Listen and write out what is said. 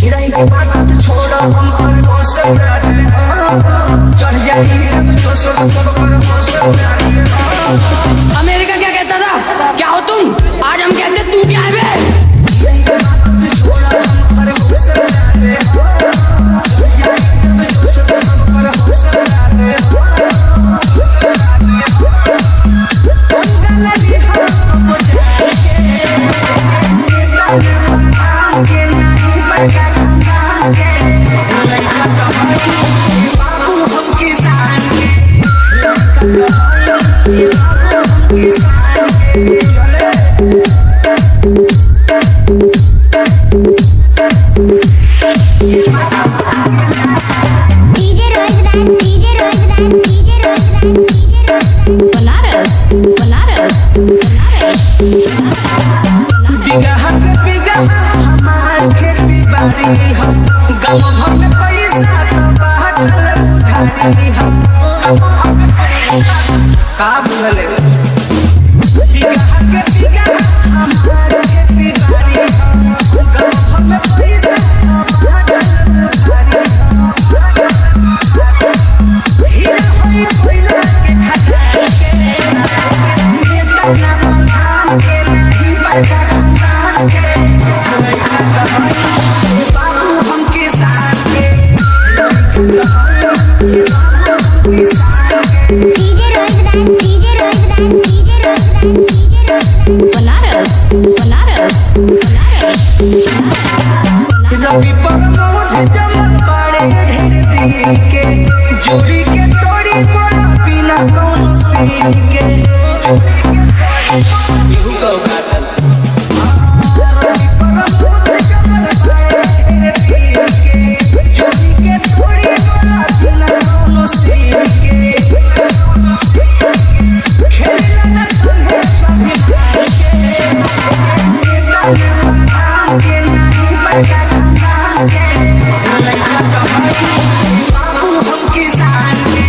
चिड़ै के बात छोड़ हम पर होश प्यारे चढ़ जाई तो सब पर होश प्यारे। अमेरिका क्या कहता था, क्या हो तुम? आज हम कहते तू क्या है बे? चिड़ै के बात छोड़ हम पर होश प्यारे चढ़ जाई तो सब पर होश प्यारे। बनारस बनारस बिगहा के बिगहा हमार खेती बाड़ी हम गाँव भर में पैसा तो बाटल उधारी हम का भले बिगहा के बिगहा हमार खेती बाड़ी हम गाँव भर में पैसा तो बाटल उधारी हम हीरा होई कोयला के खदान के नेता ना बंधान के नहीं बचा खदान के बाबू हम किसान के बनारस बनारस रवि पर मोह जमल पाड़े ढेर दिन के जोड़ी के तोड़ी बोला बिना कौन सीन के केहू को गातल रवि पर मोह जमल पाड़े ढेर दिन के जोड़ी के तोड़ी बोला बिना कौन सीन के खेला न संगे सभी भाई के नेता न बंधान के नहीं बचा खदान के बाबू हम किसान के